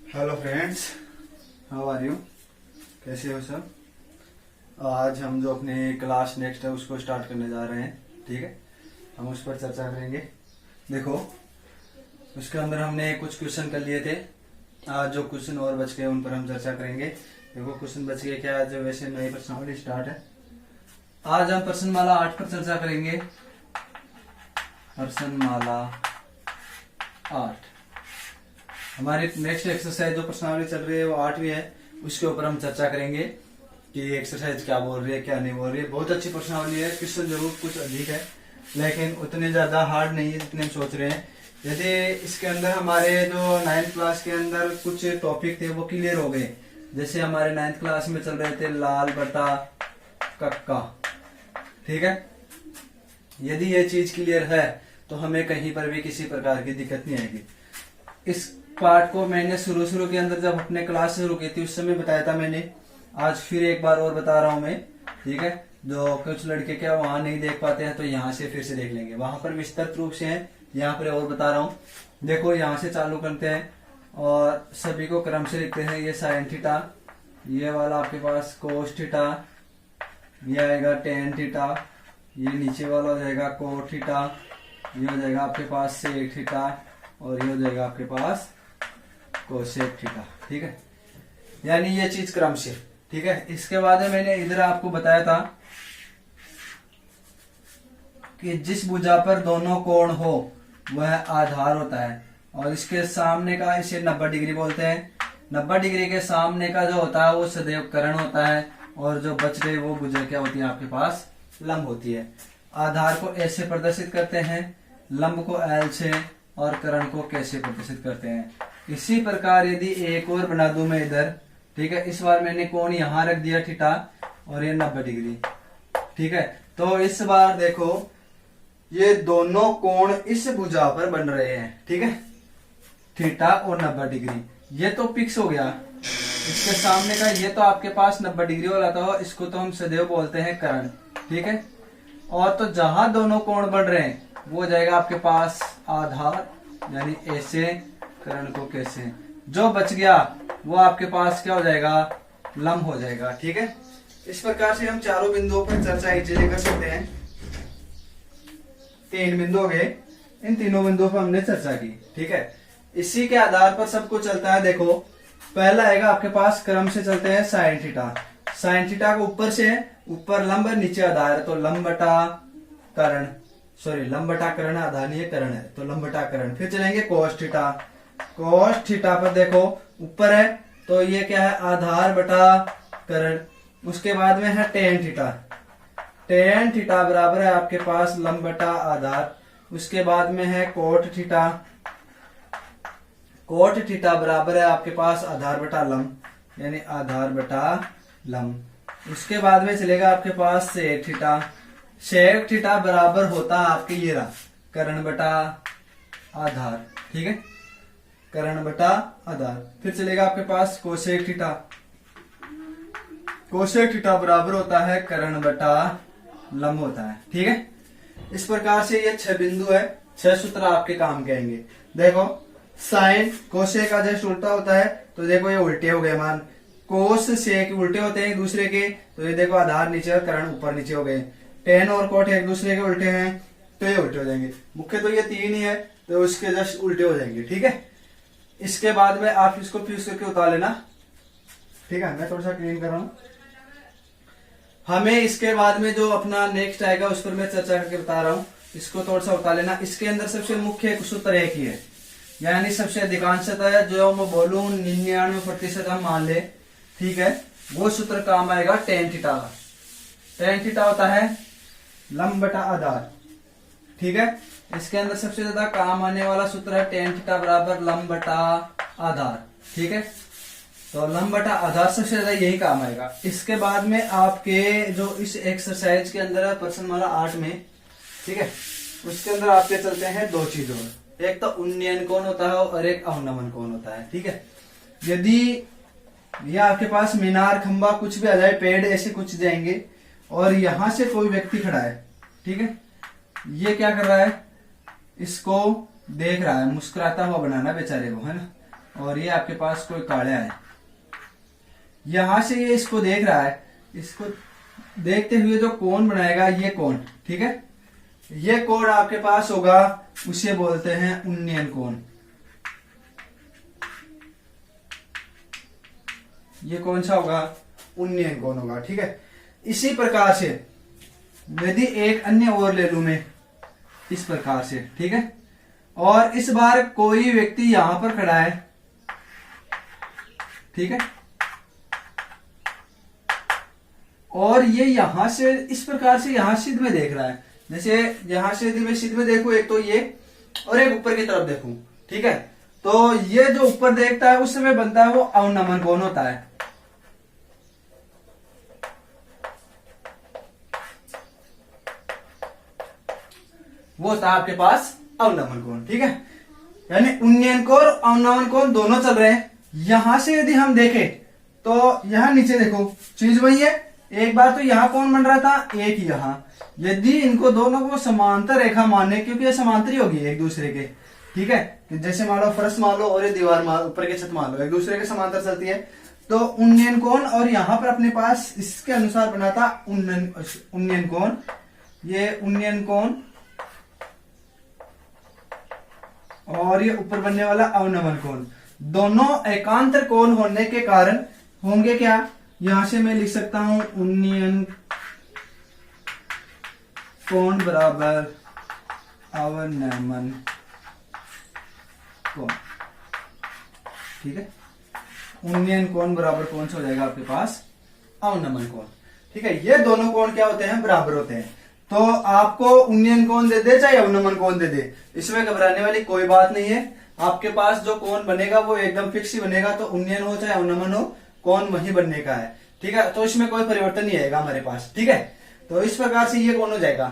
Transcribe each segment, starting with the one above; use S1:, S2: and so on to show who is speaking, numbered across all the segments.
S1: Hello friends, how are you? कैसे हो सब? आज हम जो अपने क्लास नेक्स्ट है उसको स्टार्ट करने जा रहे हैं। ठीक है, हम उस पर चर्चा करेंगे। देखो, उसके अंदर हमने कुछ क्वेश्चन कर लिए थे। आज जो क्वेश्चन और बच गए उन पर हम चर्चा करेंगे। देखो, क्वेश्चन बच गए क्या? आज वैसे नई प्रश्नावली स्टार्ट है। आज हम प्रश्नमाला 8 पर चर्चा करेंगे। प्रश्नमाला 8 हमारी नेक्स्ट एक्सरसाइज जो प्रश्नावली चल रही है वो 8वीं है। उसके ऊपर हम चर्चा करेंगे कि एक्सरसाइज क्या बोल रही है, क्या नहीं बोल रही है। बहुत अच्छी प्रश्नावली है। क्वेश्चन जरूर कुछ अधिक है लेकिन उतने ज्यादा हार्ड नहीं है जितने हम सोच रहे हैं। यदि इसके अंदर हमारे जो 9th क्लास के अंदर कुछ टॉपिक थे वो क्लियर हो गए, जैसे हमारे 9th क्लास में चल रहे थे लाल बटा कक्का। ठीक है, यदि ये चीज क्लियर है तो हमें कहीं पर भी किसी प्रकार की दिक्कत नहीं आएगी। इस पार्ट को मैंने शुरू के अंदर जब अपने क्लास शुरू की थी उस समय बताया था मैंने। आज फिर एक बार और बता रहा हूं मैं। ठीक है, जो कुछ लड़के क्या वहां नहीं देख पाते हैं तो यहाँ से फिर से देख लेंगे। वहां पर विस्तृत रूप से है, यहाँ पर और बता रहा हूं। देखो, यहाँ से चालू करते हैं और सभी को क्रम से लिखते हैं। ये साइन थीटा, ये वाला आपके पास कोस थीटा, ये आएगा टेन थीटा, ये नीचे वाला हो जाएगा कोट थीटा, ये हो जाएगा आपके पास सेक थीटा और ये हो जाएगा आपके पास कोसेक थीटा। ठीक है, यानी ये चीज क्रम से। ठीक है, इसके बाद में मैंने इधर आपको बताया था कि जिस भुजा पर दोनों कोण हो वह आधार होता है और इसके सामने का इसे 90 डिग्री बोलते हैं। 90 डिग्री के सामने का जो होता है वो सदैव कर्ण होता है और जो बच गई वो भुजा क्या होती है आपके पास? लंब होती है। आधार को ऐसे प्रदर्शित करते हैं, लंब को एल से और कर्ण को कैसे प्रदर्शित करते हैं। इसी प्रकार यदि एक और बना दूं मैं इधर। ठीक है, इस बार मैंने कोण यहां रख दिया थीटा और ये 90 डिग्री। ठीक है, तो इस बार देखो ये दोनों कोण इस भुजा पर बन रहे हैं। ठीक है, थीटा और 90 डिग्री, ये तो फिक्स हो गया। इसके सामने का ये तो आपके पास 90 डिग्री वाला था, इसको तो हम सदैव बोलते हैं कर्ण। ठीक है, और तो जहां दोनों कोण बन रहे हैं वो जाएगा आपके पास आधार, यानी ऐसे कर्ण को कैसे। जो बच गया वो आपके पास क्या हो जाएगा? लंब हो जाएगा। ठीक है, इस प्रकार से हम चारों बिंदुओं पर चर्चा इजीली कर सकते हैं। 3 बिंदु हो गए, इन तीनों बिंदुओं पर हमने चर्चा की। ठीक है, इसी के आधार पर सब कुछ चलता है। देखो, पहला आएगा आपके पास क्रम से चलते हैं साइन थीटा। साइन थीटा को ऊपर से, ऊपर लंब नीचे आधार, तो लंब बटा कर्ण, सॉरी लंब बटा कर्ण, आधार नहीं है कर्ण है, तो लंब बटा कर्ण। फिर चलेंगे कोस थीटा। कोस थीटा पर देखो ऊपर है तो ये क्या है? आधार बटा कर्ण। उसके बाद में है टेन थीटा। टेन थीटा बराबर है आपके पास लंब बटा आधार। उसके बाद में है कोट थीटा। कोट थीटा बराबर है आपके पास आधार बटा लंब, यानी आधार बटा लंब। उसके बाद में चलेगा आपके पास सेक थीटा। सेक थीटा बराबर होता है आपके ये रहा कर्ण बटा आधार। ठीक है, कर्ण बटा आधार। फिर चलेगा आपके पास कोसेक थीटा। कोसेक थीटा बराबर होता है कर्ण बटा लंब होता है। ठीक है, इस प्रकार से ये 6 बिंदु है, 6 सूत्र आपके काम के आएंगे। देखो, साइन कोसेक का जस्ट उल्टा होता है तो देखो ये उल्टे हो गए मान। कोस सेक उल्टे होते हैं एक दूसरे के, तो ये देखो आधार नीचे और कर्ण ऊपर नीचे हो गए। टेन और कोट एक दूसरे के उल्टे हैं तो ये उल्टे हो जाएंगे। मुख्य तो ये 3 ही है तो उसके जस्ट उल्टे हो जाएंगे। ठीक है, इसके बाद में आप इसको फ्यूज करके उतार लेना। ठीक है, मैं थोड़ा सा क्लीन कर रहा हूं। हमें इसके बाद में जो अपना नेक्स्ट आएगा उस पर मैं चर्चा करके बता रहा हूं। इसको थोड़ा सा उतार लेना। इसके अंदर सबसे मुख्य सूत्र एक ही है, यानी सबसे अधिकांशतः जो मैं बोलूं 99% हम मान ले। ठीक है, वो सूत्र काम आएगा टेन थीटा का। टेन थीटा होता है लंब बटा आधार। ठीक है, इसके अंदर सबसे ज्यादा काम आने वाला सूत्र है टेन थीटा बराबर लंब बटा आधार। ठीक है, तो लंब बटा आधार सबसे ज्यादा यही काम आएगा। इसके बाद में आपके जो इस एक्सरसाइज के अंदर है प्रश्नमाला 8 में, ठीक है, उसके अंदर आपके चलते हैं 2 चीजों में। एक तो उन्नयन कोण होता है और एक अवनमन कोण होता है। ठीक है, यदि यह आपके पास मीनार खंबा कुछ भी आ जाए, पेड़ ऐसे कुछ जाएंगे और यहां से कोई व्यक्ति खड़ा है। ठीक है, ये क्या कर रहा है? इसको देख रहा है, मुस्कुराता हुआ बनाना बेचारे को, है ना। और ये आपके पास कोई काड़ा है। यहां से ये इसको देख रहा है, इसको देखते हुए जो कोण बनाएगा ये कोण, ठीक है, ये कोण आपके पास होगा, उसे बोलते हैं उन्नयन कोण। ये कौन सा होगा? उन्नयन कोण होगा, ठीक है। इसी प्रकार से यदि एक अन्य और ले लू मैं इस प्रकार से, ठीक है, और इस बार कोई व्यक्ति यहां पर खड़ा है, ठीक है, और ये यहां से इस प्रकार से यहां सिद्ध में देख रहा है। जैसे यहां से यदि मैं सिद्ध में देखूं, एक तो ये और एक ऊपर की तरफ देखूं, ठीक है, तो ये जो ऊपर देखता है उस समय बनता है वो अवनमन कोण होता है। वो होता है आपके पास अवनमन कोण, ठीक है। यानी उन्नयन कोण और अवनमन कोण दोनों चल रहे हैं। यहां से यदि हम देखें तो यहां नीचे देखो, चीज वही है। एक बार तो यहाँ कौन बन रहा था, एक यहाँ। यदि इनको दोनों को समांतर रेखा माने, क्योंकि ये समांतर ही होगी एक दूसरे के, ठीक है, जैसे मान लो फर्श मान लो और ये दीवार मान, ऊपर के छत मान लो, एक दूसरे के समांतर चलती है, तो उन्नयन कोण, और यहाँ पर अपने पास इसके अनुसार बना था उन्नयन कोण। ये उन्नयन कोण और ये ऊपर बनने वाला अवनमन कोण, दोनों एकांतर कोण होने के कारण होंगे क्या, यहां से मैं लिख सकता हूं उन्नयन कोण बराबर अवनमन कोण, ठीक है। उन्नयन कोण बराबर कौन सा हो जाएगा आपके पास, अवनमन कोण, ठीक है। ये दोनों कोण क्या होते हैं, बराबर होते हैं। तो आपको उन्नयन कोण दे दे चाहे अवनमन कोण दे दे, इसमें घबराने वाली कोई बात नहीं है। आपके पास जो कोण बनेगा वो एकदम फिक्स ही बनेगा, तो उन्नयन हो चाहे अवनमन हो, कोण वही बनने का है, ठीक है। तो इसमें कोई परिवर्तन नहीं आएगा हमारे पास, ठीक है। तो इस प्रकार से ये कोण हो जाएगा।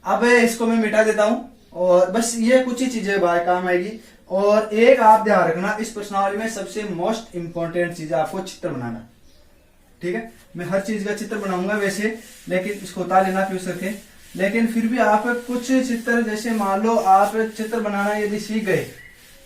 S1: अब इसको मैं मिटा देता हूं, और बस ये कुछ ही चीजें बाहर काम आएगी। और एक आप ध्यान रखना, इस प्रश्नावली में सबसे मोस्ट इंपॉर्टेंट चीज है आपको चित्र बनाना, ठीक है। मैं हर चीज का चित्र बनाऊंगा वैसे, लेकिन इसको उतार लेना फ्यूज करके। लेकिन फिर भी आप कुछ चित्र, जैसे मान लो आप चित्र बनाना यदि सीख गए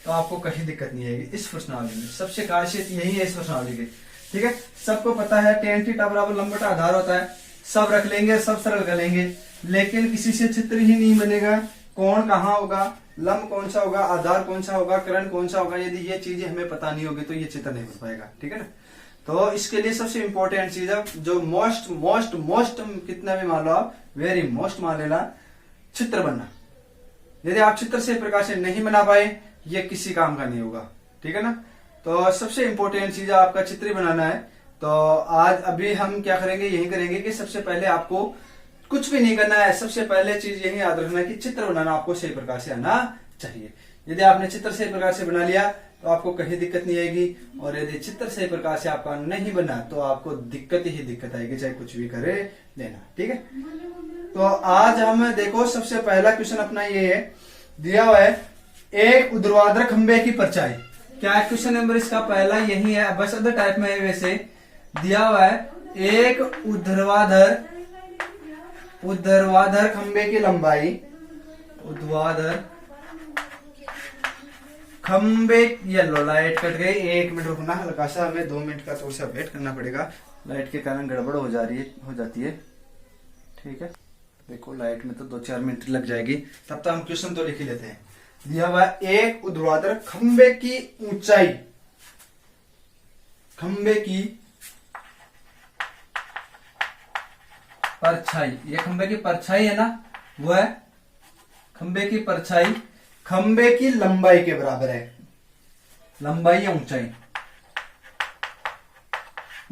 S1: तो आपको कहीं दिक्कत नहीं आएगी इस प्रश्नावली में। सबसे खासियत यही है इस प्रश्नावली की, ठीक है। सबको पता है tan थीटा बराबर लंब बटा आधार होता है, सब रख लेंगे, सब सरल कर लेंगे, लेकिन किसी से चित्र ही नहीं बनेगा। कोण कहाँ होगा, लंब कौन सा होगा, आधार कौन सा होगा, कर्ण कौन सा होगा, यदि ये चीजें हमें पता नहीं होगी तो ये चित्र नहीं बन पाएगा, ठीक है ना। तो इसके लिए सबसे इंपॉर्टेंट चीज है, जो मोस्ट मोस्ट मोस्ट कितना भी मान लो आप, वेरी मोस्ट मान लेना, चित्र बनना। यदि आप चित्र से प्रकार से नहीं बना पाए, ये किसी काम का नहीं होगा, ठीक है ना। तो सबसे इंपॉर्टेंट चीज आपका चित्र ही बनाना है। तो आज अभी हम क्या करेंगे, यही करेंगे कि सबसे पहले आपको कुछ भी नहीं करना है। सबसे पहले चीज यही याद रखना है कि चित्र बनाना आपको सही प्रकार से आना चाहिए। यदि आपने चित्र सही प्रकार से बना लिया तो आपको कहीं दिक्कत नहीं आएगी, और यदि चित्र सही प्रकार से आपका नहीं बना तो आपको दिक्कत ही दिक्कत आएगी, चाहे कुछ भी करे लेना, ठीक है। तो आज हम देखो, सबसे पहला क्वेश्चन अपना ये है, दिया हुआ है एक ऊर्ध्वाधर खंबे की परछाई। क्या है क्वेश्चन नंबर इसका पहला यही है, बस अदर टाइप में है। वैसे दिया हुआ है एक ऊर्ध्वाधर खंबे की लंबाई, ऊर्ध्वाधर खंबे, येलो लाइट कट गई, 1 मिनट रुकना हल्का सा, हमें 2 मिनट का थोड़ा सा वेट करना पड़ेगा, लाइट के कारण गड़बड़ हो जाती है, ठीक है। देखो लाइट में तो 2-4 मिनट लग जाएगी, तब तक हम क्वेश्चन तो लिख ही लेते हैं। दिया हुआ एक ऊर्ध्वाधर खंबे की ऊंचाई, खंबे की परछाई, ये खंबे की परछाई है ना, वो है खंबे की परछाई, खंबे की लंबाई के बराबर है। लंबाई या ऊंचाई,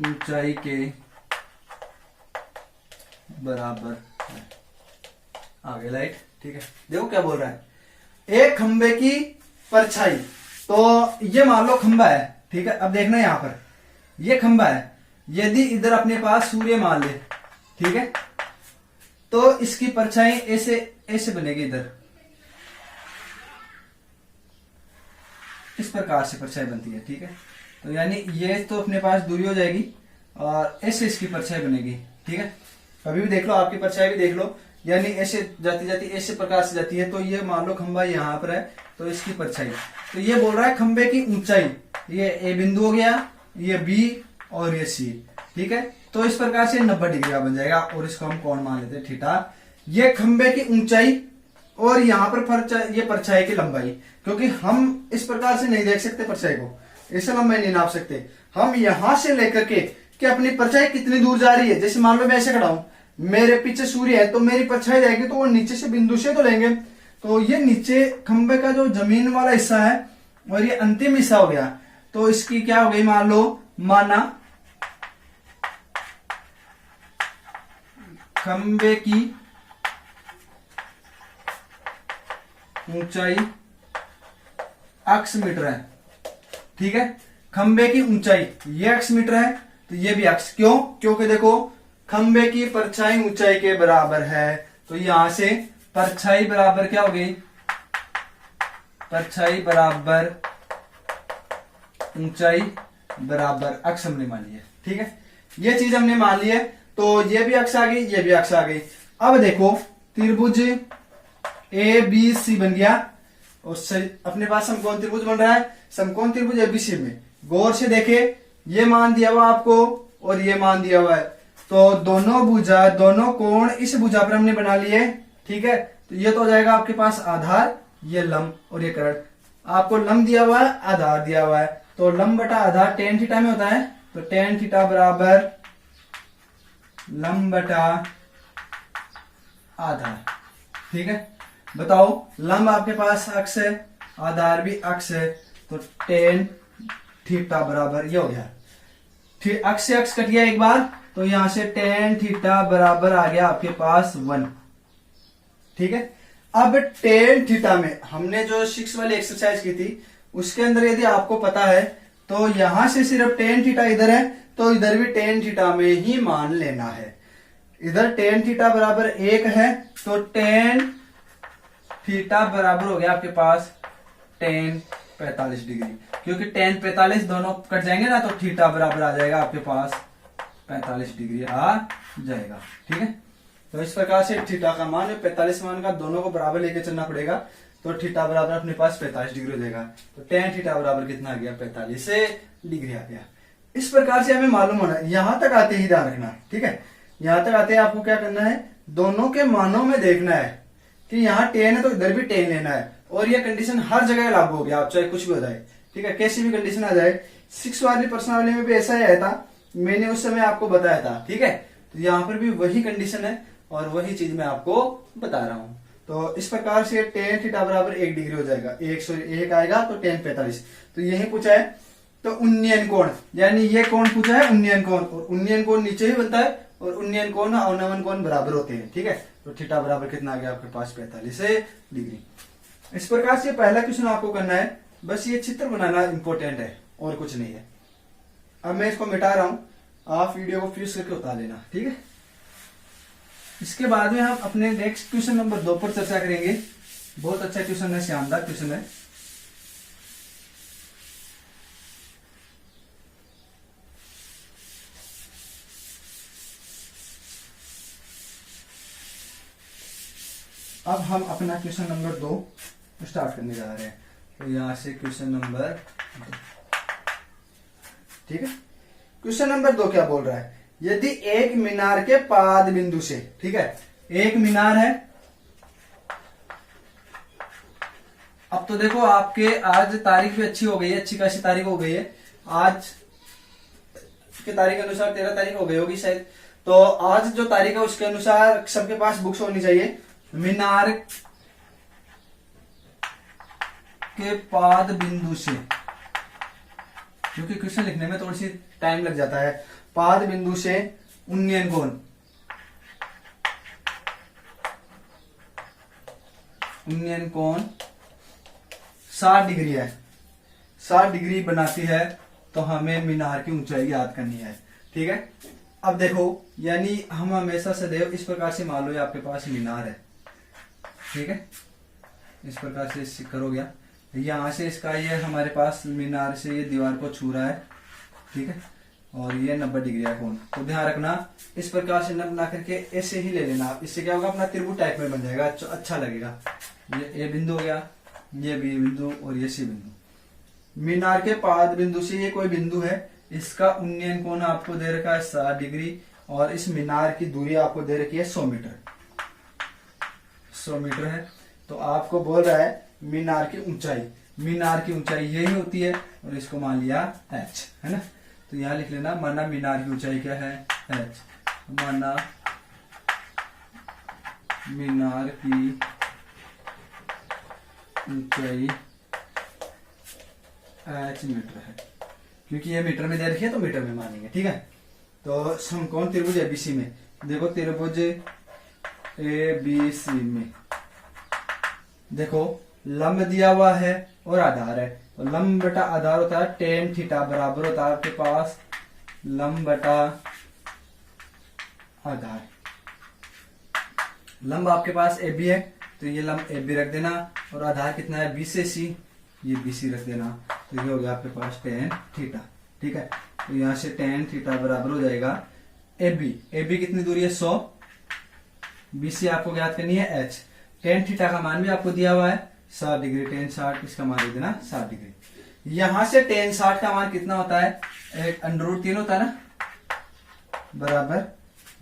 S1: ऊंचाई के बराबर है। आगे लाइट, ठीक है। देखो क्या बोल रहा है, एक खंबे की परछाई, तो ये मान लो खंबा है, ठीक है। अब देखना यहां पर ये खंबा है, यदि इधर अपने पास सूर्य मान ले, ठीक है, तो इसकी परछाई ऐसे ऐसे बनेगी, इधर इस प्रकार से परछाई बनती है, ठीक है। तो यानी ये तो अपने पास दूरी हो जाएगी और ऐसे इसकी परछाई बनेगी, ठीक है। अभी भी देख लो, आपकी परछाई भी देख लो, यानी ऐसे जाती जाती ऐसे प्रकार से जाती है। तो ये मान लो खंबा यहां पर है, तो इसकी परछाई, तो ये बोल रहा है खंबे की ऊंचाई, ये ए बिंदु हो गया, ये बी और ये सी। ठीक है, तो इस प्रकार से 90 डिग्री का बन जाएगा और इसको हम कोण मान लेते हैं थीटा। ये खंबे की ऊंचाई और यहाँ पर ये परछाई की लंबाई, क्योंकि हम इस प्रकार से नहीं देख सकते परछाई को, इससे लंबाई नहीं नाप सकते। हम यहां से लेकर के कि अपनी परछाई कितनी दूर जा रही है, जैसे मान लो मैं ऐसे खड़ा हूं, मेरे पीछे सूर्य है तो मेरी परछाई जाएगी तो वो नीचे से बिंदु से तो लेंगे, तो ये नीचे खंबे का जो जमीन वाला हिस्सा है और ये अंतिम हिस्सा हो गया, तो इसकी क्या हो गई, मान लो माना खंबे की ऊंचाई x मीटर है। ठीक है, खंबे की ऊंचाई ये x मीटर है तो ये भी x, क्यों, क्योंकि देखो खंबे की परछाई ऊंचाई के बराबर है, तो यहां से परछाई बराबर क्या हो गई, परछाई बराबर ऊंचाई बराबर x हमने मान लिया। ठीक है, ये चीज हमने मान ली है, तो ये भी x आ गई, ये भी x आ गई। अब देखो त्रिभुज ए बी सी बन गया और अपने पास समकोण त्रिभुज बन रहा है, समकोण त्रिभुज एबीसी में गौर से देखे, ये मान दिया हुआ आपको और ये मान दिया हुआ है, तो दोनों भुजा, दोनों कोण इस भुजा पर हमने बना लिए। ठीक है, तो ये तो हो जाएगा आपके पास आधार, ये लंब और ये कर्ण। आपको लंब दिया हुआ है, आधार दिया हुआ है, तो लंब बटा आधार टेन थीटा में होता है, तो टेन थीटा बराबर लंब बटा आधार। ठीक है, बताओ लंब आपके पास अक्ष है, आधार भी अक्ष है, तो टेन थीटा बराबर ये हो गया, अक्ष से अक्ष कट गया एक बार, तो यहां से टेन थीटा बराबर आ गया आपके पास 1। ठीक है, अब टेन थीटा में हमने जो 6 वाली एक्सरसाइज की थी उसके अंदर यदि आपको पता है तो यहां से सिर्फ टेन थीटा इधर है तो इधर भी टेन थीटा में ही मान लेना है। इधर टेन थीटा बराबर 1 है तो टेन थीटा बराबर हो गया आपके पास टेन 45 डिग्री, क्योंकि टेन 45 दोनों कट जाएंगे ना, तो थीटा बराबर आ जाएगा आपके पास 45 डिग्री आ जाएगा। ठीक है, तो इस प्रकार से थीटा का मान 45 मान का दोनों को बराबर लेके चलना पड़ेगा, तो थीटा बराबर अपने पास 45 डिग्री हो जाएगा, तो टेन थीटा बराबर कितना आ गया, 45 डिग्री आ गया। इस प्रकार से हमें मालूम होना, यहां तक आते ही ध्यान रखना। ठीक है, यहां तक आते आपको क्या करना है, दोनों के मानों में देखना है कि यहाँ टेन है तो इधर भी टेन लेना है, और ये कंडीशन हर जगह लागू हो गया, आप चाहे कुछ भी हो जाए। ठीक है, कैसी भी कंडीशन आ जाए, 6 वाली प्रश्नावली में भी ऐसा ही आया था, मैंने उस समय आपको बताया था। ठीक है, तो यहाँ पर भी वही कंडीशन है और वही चीज मैं आपको बता रहा हूं। तो इस प्रकार से टेन थीटा बराबर 1 डिग्री हो जाएगा, 1 आएगा तो टेन 45, तो यही पूछा है। तो उन्नयन कोण, यानी ये कोण पूछा है उन्नयन कोण, और उन्नयन कोण नीचे ही बनता है और उन्नयन कोण और अवनमन कोण बराबर होते हैं। ठीक है, तो थीटा बराबर कितना आ गया आपके पास 45 डिग्री। इस प्रकार से पहला क्वेश्चन आपको करना है, बस ये चित्र बनाना इंपॉर्टेंट है और कुछ नहीं है। अब मैं इसको मिटा रहा हूं, आप वीडियो को फ्रीज करके उतार लेना। ठीक है, इसके बाद में हम अपने नेक्स्ट क्वेश्चन नंबर 2 पर चर्चा करेंगे। बहुत अच्छा क्वेश्चन है, शानदार क्वेश्चन है। अब हम अपना क्वेश्चन नंबर 2 स्टार्ट करने जा रहे हैं, तो यहां से क्वेश्चन नंबर 2। ठीक है, क्वेश्चन नंबर 2 क्या बोल रहा है, यदि एक मीनार के पाद बिंदु से, ठीक है, एक मीनार है। अब तो देखो आपके आज तारीख भी अच्छी हो गई है, अच्छी खासी तारीख हो गई है, आज के तारीख के अनुसार 13 तारीख हो गई होगी शायद, तो आज जो तारीख है उसके अनुसार सबके पास बुक्स होनी चाहिए। मीनार के पाद बिंदु से, क्योंकि क्वेश्चन लिखने में थोड़ी सी टाइम लग जाता है, पाद बिंदु से उन्नयन कोण, उन्नयन कोण 60 डिग्री है, 60 डिग्री बनाती है, तो हमें मीनार की ऊंचाई याद करनी है। ठीक है, अब देखो यानी हम हमेशा सदैव इस प्रकार से मान लो ये आपके पास मीनार है। ठीक है, इस प्रकार से शिखर हो गया, यहां से इसका ये हमारे पास मीनार से ये दीवार को छू रहा है। ठीक है, और ये 90 डिग्री है कोण, तो ध्यान रखना इस प्रकार से न बना करके ऐसे ही ले लेना, इससे क्या होगा अपना त्रिभुज टाइप में बन जाएगा, अच्छा लगेगा। ये ए बिंदु हो गया, ये बी बिंदु और ये सी बिंदु। मीनार के पाद बिंदु से ये कोई बिंदु है, इसका उन्नयन कोण आपको दे रखा है 60 डिग्री, और इस मीनार की दूरी आपको दे रखी है 100 मीटर। 100 मीटर है। तो आपको बोल रहा है मीनार की ऊंचाई, मीनार की ऊंचाई यही होती है, और इसको मान लिया h, है ना। तो यहां लिख लेना, माना मीनार की ऊंचाई क्या है, h। माना मीनार की ऊंचाई h मीटर है, क्योंकि ये मीटर में दे रखी है तो मीटर में मानेंगे, ठीक है। तो समकोण त्रिभुज एबीसी में देखो, त्रिभुज एबीसी में देखो लंब दिया हुआ है और आधार है, तो लंब बटा आधार होता है tan थीटा, बराबर होता है आपके पास लंब बटा आधार। लंब आपके पास AB है, तो ये लंब AB रख देना, और आधार कितना है B से C, ये BC रख देना, तो ये हो गया आपके पास tan थीटा, ठीक है। तो यहां से tan थीटा बराबर हो जाएगा AB, AB कितनी दूरी है 100, BC आपको ज्ञात करनी है h। tan थीटा का मान भी आपको दिया हुआ है 60 डिग्री, tan 60, इसका मान दे देना 60 डिग्री। यहां से tan 60 का मान कितना होता है, एक √3 होता है ना, बराबर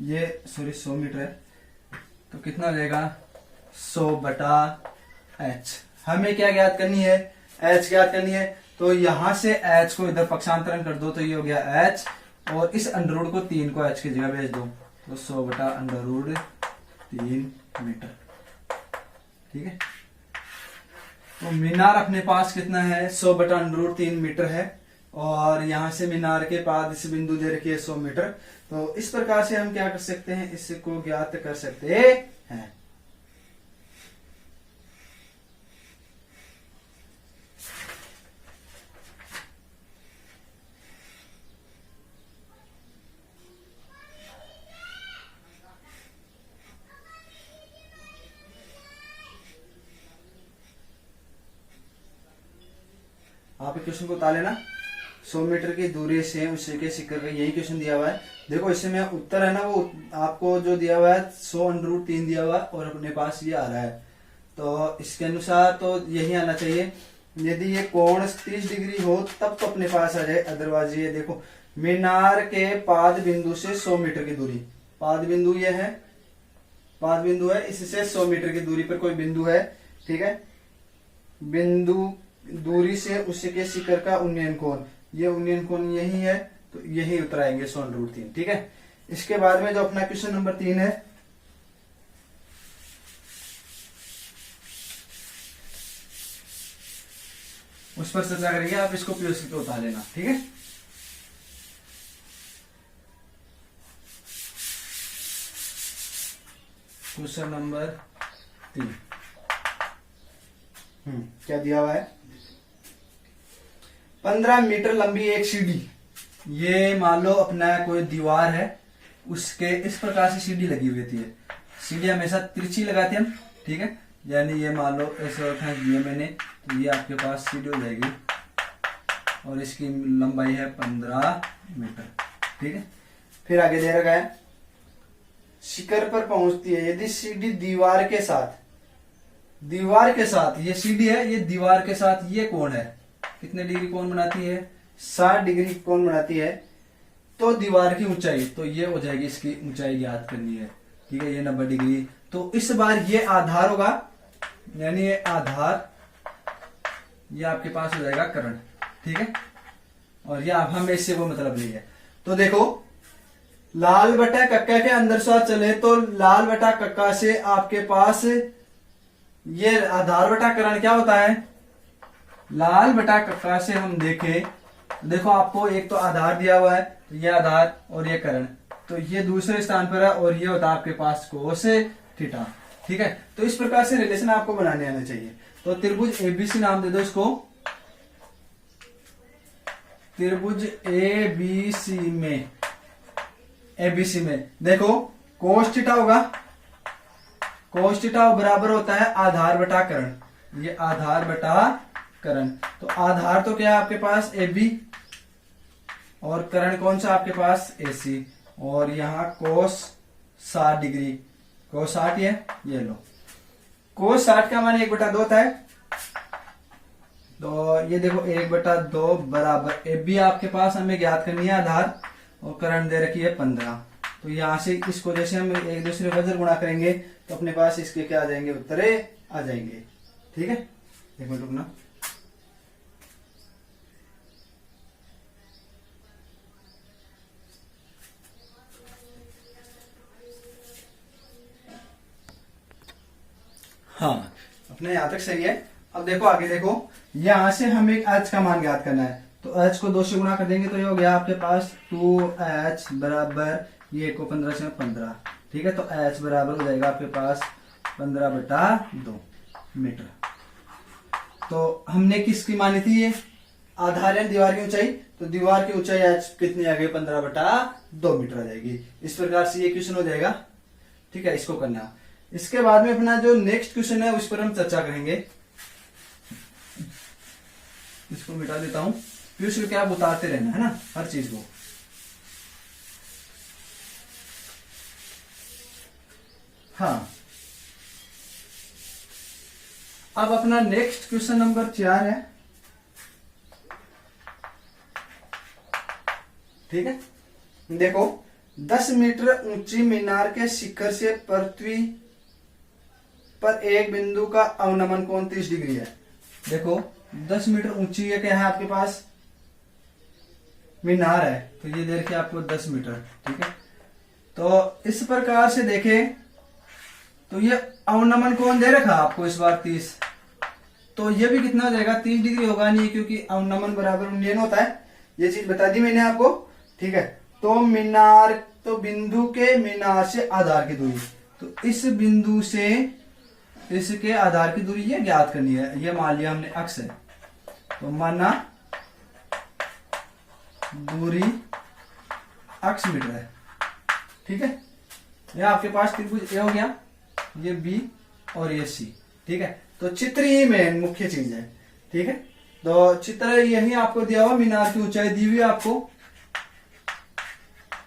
S1: ये 100 मीटर है, तो कितना हो जाएगा 100 बटा h। हमें क्या ज्ञात करनी है, h ज्ञात करनी है। तो यहां से h को इधर पक्षांतरण कर दो, तो ये हो गया h, और इस अंडर को 3 को h की जगह भेज दो, तो 100 बटा √3 मीटर, ठीक है। तो मीनार अपने पास कितना है, 100 बटा √3 मीटर है, और यहां से मीनार के पास इस बिंदु दे रखी है 100 मीटर। तो इस प्रकार से हम क्या कर सकते हैं, इसको ज्ञात कर सकते हैं। आप क्वेश्चन को उतार लेना, 100 मीटर की दूरी से उससे के शिखर का यही क्वेश्चन दिया हुआ है। देखो इसमें उत्तर है ना, वो आपको जो दिया हुआ है 100 √3 दिया हुआ है, और अपने पास ये आ रहा है, तो इसके अनुसार तो यही आना चाहिए। यदि ये कोण 30 डिग्री हो तब तो अपने पास आ जाए, अदरवाइज ये देखो मीनार के पाद बिंदु से 100 मीटर की दूरी, पाद बिंदु ये है, पाद बिंदु है, इससे 100 मीटर की दूरी पर कोई बिंदु है, ठीक है। बिंदु दूरी से उसके शिखर का उन्नयन कोण, ये उन्नयन कोण यही है, तो यही उतराएंगे 100 √3, ठीक है। इसके बाद में जो अपना क्वेश्चन नंबर 3 है, उस पर चर्चा करेंगे, आप इसको पीओसी पे उतार लेना, ठीक है। क्वेश्चन नंबर 3 क्या दिया हुआ है, 15 मीटर लंबी एक सीढ़ी, ये मान लो अपना कोई दीवार है, उसके इस प्रकार से सीढ़ी लगी हुई थी। सीढ़ी हमेशा तिरछी लगाते हैं हम, ठीक है, यानी ये मान लो ऐसे फेंक दिया मैंने, तो ये आपके पास सीढ़ी हो जाएगी, और इसकी लंबाई है 15 मीटर, ठीक है। फिर आगे दे रखा है शिखर पर पहुंचती है यदि सीढ़ी दीवार के साथ, दीवार के साथ ये सीढ़ी है, ये दीवार के साथ ये कोण है, कितने डिग्री कोण बनाती है, 60 डिग्री कोण बनाती है, तो दीवार की ऊंचाई, तो ये हो जाएगी, इसकी ऊंचाई ज्ञात करनी है, ठीक है, ये 90 डिग्री। तो इस बार ये आधार होगा, यानी ये आधार, ये आपके पास हो जाएगा कर्ण, ठीक है, और ये अब हमें इससे वो मतलब नहीं है। तो देखो लाल बटा कक्का के अंदर से चले, तो लाल बटा कक्का से आपके पास ये आधार बटा कर्ण क्या होता है, लाल बटा कक्का से हम देखें, देखो आपको एक तो आधार दिया हुआ है, तो ये आधार और ये कर्ण, तो ये दूसरे स्थान पर है, और ये होता है आपके पास कोस थीटा, ठीक है। तो इस प्रकार से रिलेशन आपको बनाने आना चाहिए। तो त्रिभुज एबीसी नाम दे दो इसको, त्रिभुज एबीसी में, एबीसी में देखो कोस थीटा होगा, कोस थीटा बराबर होता है आधार बटा कर्ण, ये आधार बटा कर्ण। तो आधार तो क्या है आपके पास AB, और कर्ण कौन सा आपके पास AC, और यहां कोस 60 डिग्री, कोस 60 है, ये लो, कोस 60 का मान 1/2 होता है, तो ये देखो 1/2 बराबर ए बी आपके पास हमें ज्ञात करनी है आधार, और करंट दे रखी है 15। तो यहाँ से इसको जैसे हम एक दूसरे वजर गुणा करेंगे तो अपने पास इसके क्या आ जाएंगे, उत्तरे आ जाएंगे। ठीक है, एक मिनट रुकना। हाँ, अपने यहां तक सही है। अब देखो आगे देखो, यहां से हमें एक एच का मान ज्ञात करना है। तो एच को 2 से गुणा कर देंगे तो ये हो गया आपके पास 2h बराबर ये को 15 से 15। ठीक है, तो h बराबर हो जाएगा आपके पास 15/2 मीटर। तो हमने किसकी मानी थी, ये आधार है दीवार की ऊंचाई, तो दीवार की ऊंचाई h कितनी आ गई, 15/2 मीटर आ जाएगी। इस प्रकार से ये क्वेश्चन हो जाएगा। ठीक है, इसको करना। इसके बाद में अपना जो नेक्स्ट क्वेश्चन है उस पर हम चर्चा करेंगे। इसको मिटा देता हूं, क्वेश्चन क्या आप उतारते रहना है ना हर चीज को। हाँ, अब अपना नेक्स्ट क्वेश्चन नंबर 4 है। ठीक है, देखो 10 मीटर ऊंची मीनार के शिखर से पृथ्वी पर एक बिंदु का अवनमन कोण 30 डिग्री है। देखो 10 मीटर ऊंची है, क्या है आपके पास, मीनार है, तो ये दे रखिए आपको 10 मीटर। ठीक है, तो इस प्रकार से देखें तो ये अवनमन कोण दे रखा आपको इस बार 30, तो ये भी कितना हो जाएगा, 30 डिग्री होगा नहीं, क्योंकि अवनमन बराबर उन्नयन होता है। ये चीज बता दी मैंने आपको। ठीक है, तो मीनार, तो बिंदु के मीनार से आधार की दूरी, तो इस बिंदु से इसके आधार की दूरी ये ज्ञात करनी है। ये मान लिया हमने अक्ष है, तो माना दूरी अक्ष मीटर है। ठीक है, ये आपके पास त्रिभुज ए हो गया, ये बी और ये सी। ठीक है, तो चित्र ही मेन मुख्य चीज है। ठीक है, तो चित्र यही आपको दिया हुआ, मीनार की ऊंचाई दी हुई आपको,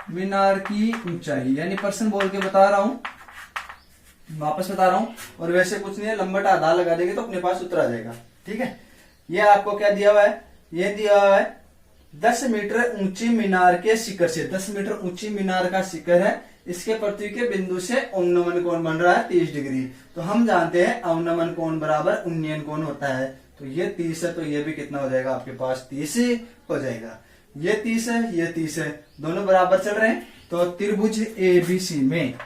S1: मीनार की ऊंचाई यानी पर्सन बोल के बता रहा हूं, वापस बता रहा हूं, और वैसे कुछ नहीं है, लंबट आधार लगा देंगे तो अपने पास उत्तर आ जाएगा। ठीक है, ये आपको क्या दिया हुआ है, ये दिया हुआ है 10 मीटर ऊंची मीनार के शिखर से, 10 मीटर ऊंची मीनार का शिखर है, इसके पृथ्वी के बिंदु से अवनमन कोण बन रहा है 30 डिग्री। तो हम जानते हैं अवनमन कोण बराबर उन्नयन कोण होता है, तो ये 30 है, तो ये भी कितना हो जाएगा आपके पास, 30 हो जाएगा। ये 30 है, ये 30 है, दोनों बराबर चल रहे हैं। तो त्रिभुज एबीसी में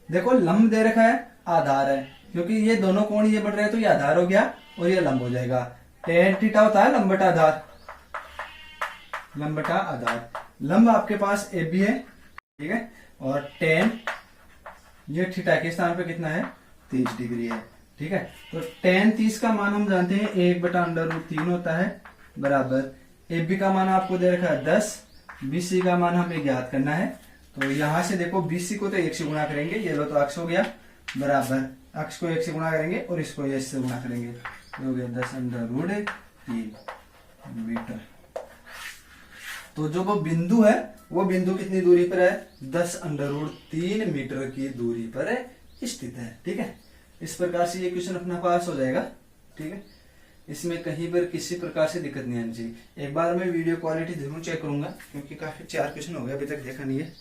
S1: देखो लंब दे रखा है, आधार है, क्योंकि ये दोनों कोण ये बढ़ रहे हैं तो ये आधार हो गया और ये लंब हो जाएगा। टेन थीटा होता है लंबटा आधार, लंबटा आधार। लंब आपके पास ए बी है। ठीक है, और टेन ये थीटा के स्थान पे कितना है, 30 डिग्री है। ठीक है, तो टेन 30 का मान हम जानते हैं 1/√3 होता है, बराबर ए बी का मान आपको दे रखा है 10, बी सी का मान हमें ज्ञात करना है। तो यहां से देखो BC को तो 1 से गुणा करेंगे, ये लो तो अक्ष हो गया, बराबर अक्ष को 1 से गुणा करेंगे और इसको 1 से गुणा करेंगे, ये हो गया 10√3 मीटर। तो जो वो बिंदु है वो बिंदु कितनी दूरी पर है, 10√3 मीटर की दूरी पर स्थित है। ठीक है, इस प्रकार से ये क्वेश्चन अपना पास हो जाएगा। ठीक है, इसमें कहीं पर किसी प्रकार से दिक्कत नहीं आनी चाहिए। एक बार मैं वीडियो क्वालिटी जरूर चेक करूंगा, क्योंकि काफी 4 क्वेश्चन हो गए अभी तक देखा नहीं है।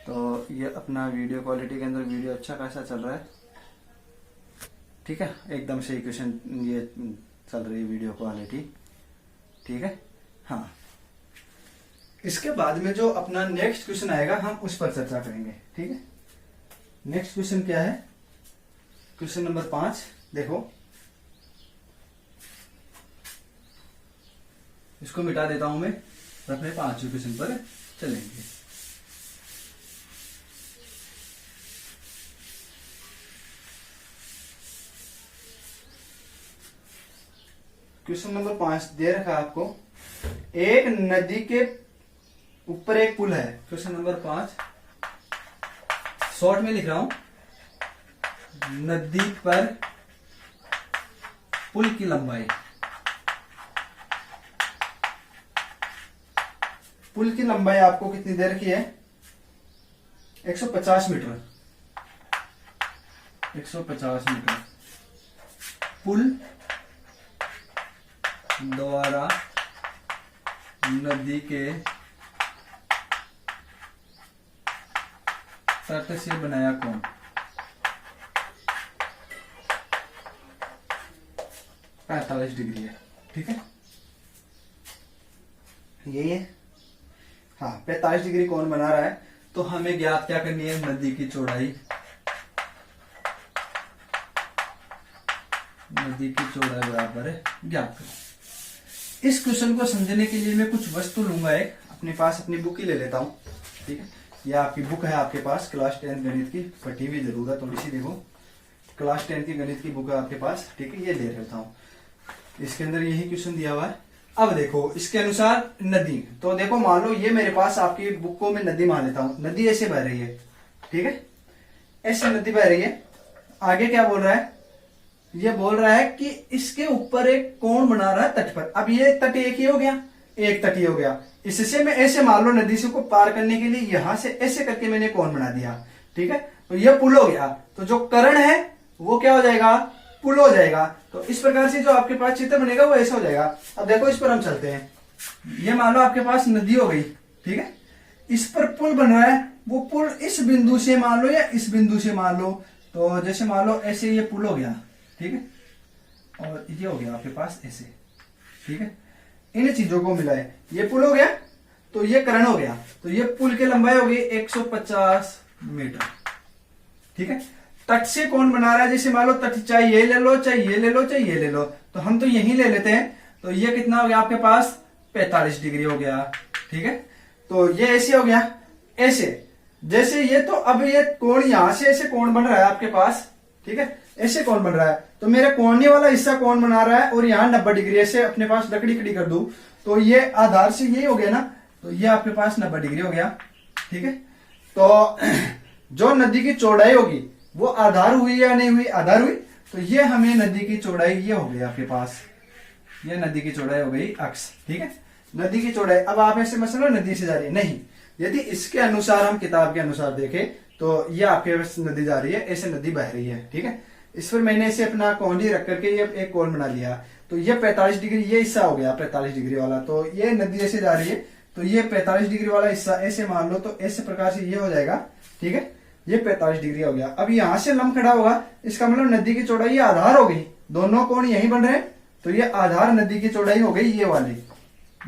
S1: तो ये अपना वीडियो क्वालिटी के अंदर वीडियो अच्छा खासा चल रहा है। ठीक है, एकदम सही क्वेश्चन ये चल रही है वीडियो क्वालिटी। ठीक है, हाँ, इसके बाद में जो अपना नेक्स्ट क्वेश्चन आएगा हम उस पर चर्चा करेंगे। ठीक है, नेक्स्ट क्वेश्चन क्या है, क्वेश्चन नंबर 5। देखो इसको मिटा देता हूं मैं, अपने 5वें क्वेश्चन पर चलेंगे। क्वेश्चन नंबर 5 दे रखा है आपको, एक नदी के ऊपर एक पुल है। क्वेश्चन नंबर 5 शॉर्ट में लिख रहा हूं, नदी पर पुल की लंबाई, पुल की लंबाई आपको कितनी दे रखी है, 150 मीटर, 150 मीटर। पुल द्वारा नदी के तट से बनाया कोण 45 डिग्री है। ठीक है, यही है। हाँ, 45 डिग्री कोण बना रहा है। तो हमें ज्ञात क्या करनी है, नदी की चौड़ाई। नदी की चौड़ाई बराबर है ज्ञात करो। इस क्वेश्चन को समझने के लिए मैं कुछ वस्तु लूंगा, एक अपने पास अपनी बुक ही ले लेता हूं। ठीक है, यह आपकी बुक है, आपके पास क्लास 10 गणित की, फटी हुई जरूर है थोड़ी सी, देखो क्लास 10 की गणित की बुक है आपके पास। ठीक है, ये ले लेता हूं, इसके अंदर यही क्वेश्चन दिया हुआ है। अब देखो इसके अनुसार नदी, तो देखो मान लो ये मेरे पास आपकी बुक को मैं नदी मान लेता हूं, नदी ऐसे बह रही है। ठीक है, ऐसे नदी बह रही है। आगे क्या बोल रहा है, ये बोल रहा है कि इसके ऊपर एक कोण बना रहा है तट पर। अब ये तट एक ही हो गया, एक तट ही हो गया। इससे मैं ऐसे मान लो नदी से को पार करने के लिए यहां से ऐसे करके मैंने कोण बना दिया। ठीक है, तो ये पुल हो गया। तो जो कर्ण है वो क्या हो जाएगा, पुल हो जाएगा। तो इस प्रकार से जो आपके पास चित्र बनेगा वो ऐसा हो जाएगा। अब देखो इस पर हम चलते हैं। ये मान लो आपके पास नदी हो गई। ठीक है, इस पर पुल बन रहा है। वो पुल इस बिंदु से मान लो या इस बिंदु से मान लो, तो जैसे मान लो ऐसे ये पुल हो गया। ठीक है, और ये हो गया आपके पास ऐसे। ठीक है, इन चीजों को मिलाए, ये पुल हो गया तो ये कर्ण हो गया। तो ये पुल की लंबाई हो गई 150 मीटर। ठीक है, तट से कौन बना रहा है, जैसे मान लो तट चाहे ये ले लो, चाहे ये ले लो, चाहे ये ले लो, तो हम तो यही ले लेते हैं। तो ये कितना हो गया आपके पास, 45 डिग्री हो गया। ठीक है, तो ये ऐसे हो गया, ऐसे जैसे ये, तो अब ये कोण यहां से ऐसे कोण बन रहा है आपके पास। ठीक है, ऐसे कोण बन रहा है। तो मेरा कोणीय वाला हिस्सा कोण बना रहा है और यहाँ 90 डिग्री ऐसे अपने पास लकड़ी खड़ी कर दूं, तो ये आधार से ये हो गया ना, तो ये आपके पास 90 डिग्री हो गया। ठीक है, तो जो नदी की चौड़ाई होगी वो आधार हुई या नहीं हुई, आधार हुई। तो ये हमें नदी की चौड़ाई ये हो गई आपके पास, ये नदी की चौड़ाई हो गई अक्ष। ठीक है, नदी की चौड़ाई। अब आप ऐसे मसला नदी से जा रही है नहीं, यदि इसके अनुसार हम किताब के अनुसार देखें तो ये आपके नदी जा रही है, ऐसे नदी बह रही है। ठीक है, इस पर मैंने इसे अपना कोण रख करके ये एक कोण बना लिया। तो ये 45 डिग्री ये हिस्सा हो गया 45 डिग्री वाला। तो ये नदी ऐसे जा रही है, तो ये 45 डिग्री वाला हिस्सा ऐसे मान लो, तो ऐसे प्रकार से ये हो जाएगा। ठीक है, ये 45 डिग्री हो गया। अब यहां से लंब खड़ा होगा, इसका मतलब नदी की चौड़ाई ये आधार हो गई, दोनों कोण यही बन रहे हैं, तो ये आधार नदी की चौड़ाई हो गई, ये वाली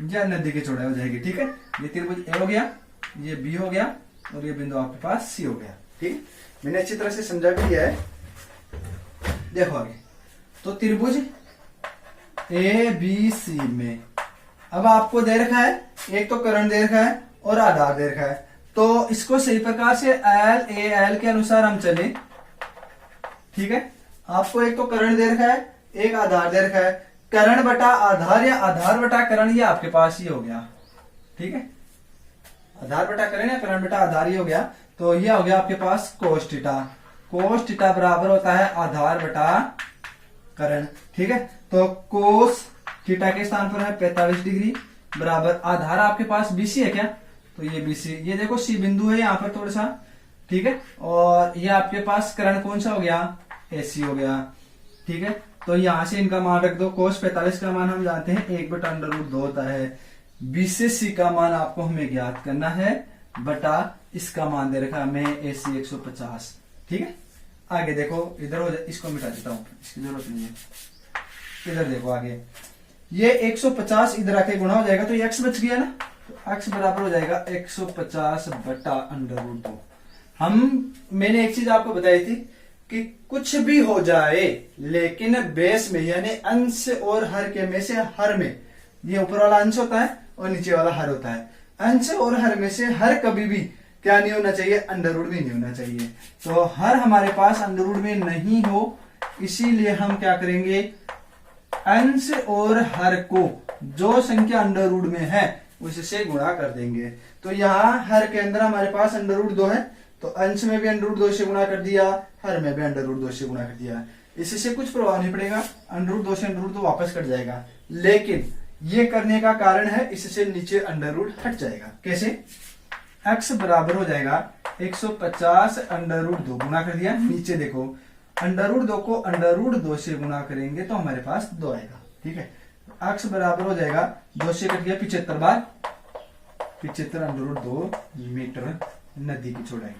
S1: ये नदी की चौड़ाई हो जाएगी। ठीक है, ये त्रिभुज ए हो गया, ये बी हो गया, और ये बिंदु आपके पास सी हो गया। ठीक, मैंने अच्छी तरह से समझा भी दिया है। देखो आगे, तो त्रिभुज ए बी सी में अब आपको दे रखा है, एक तो कर्ण दे रखा है और आधार दे रखा है। तो इसको सही प्रकार से एल के अनुसार हम चले। ठीक है, आपको एक तो कर्ण दे रखा है, एक आधार दे रखा है। कर्ण बटा आधार या आधार बटा कर्ण, ये आपके पास ही हो गया। ठीक है, आधार बटा कर्ण या कर्ण बटा आधार ही हो गया। तो ये हो गया आपके पास कोस थीटा। कोस थीटा बराबर होता है आधार बटा कर्ण। ठीक है, तो कोस थीटा के स्थान पर है 45 डिग्री बराबर आधार आपके पास बीसी है क्या, तो ये बीसी, ये देखो सी बिंदु है यहाँ पर थोड़ा सा। ठीक है, और ये आपके पास कर्ण कौन सा हो गया, एसी हो गया। ठीक है, तो यहां से इनका मान रख दो। कोस 45 का मान हम जानते हैं 1/√2 होता है। बी से सी का मान आपको हमें ज्ञात करना है, बटा इसका मान दे रखा हमें एसी 150। ठीक है, आगे देखो, इधर हो जाए, इसको मिटा देता हूं, इसकी जरूरत नहीं है। इधर देखो आगे, ये 150 इधर आके गुणा हो जाएगा, तो ये x बच गया ना, तो x बराबर हो जाएगा 150 बटा √2। मैंने एक चीज आपको बताई थी कि कुछ भी हो जाए लेकिन बेस में यानी अंश और हर के में से हर में, ये ऊपर वाला अंश होता है और नीचे वाला हर होता है। अंश और हर में से हर कभी भी क्या नहीं होना चाहिए, अंडरवुड भी नहीं होना चाहिए। तो हर हमारे पास अंडरवुड में नहीं हो, इसीलिए हम क्या करेंगे, अंश और हर को जो संख्या अंडरवुड में है उससे गुणा कर देंगे। तो यहाँ हर के अंदर हमारे पास √2 है, तो अंश में भी √2 से गुणा कर दिया, हर में भी √2 से गुणा कर दिया। इससे कुछ प्रभाव नहीं पड़ेगा, √2 से √2 वापस कट जाएगा। लेकिन ये करने का कारण है, इससे नीचे अंडरवुड हट जाएगा। कैसे, x बराबर हो जाएगा 150 √2 गुणा कर दिया, नीचे देखो अंडर रूट 2 को अंडर रूट 2 से गुना करेंगे तो हमारे पास 2 आएगा। ठीक है, अक्स बराबर हो जाएगा 2 से कट गया 75 बार, 75 अंडर रूट 2 मीटर नदी की चौड़ाई।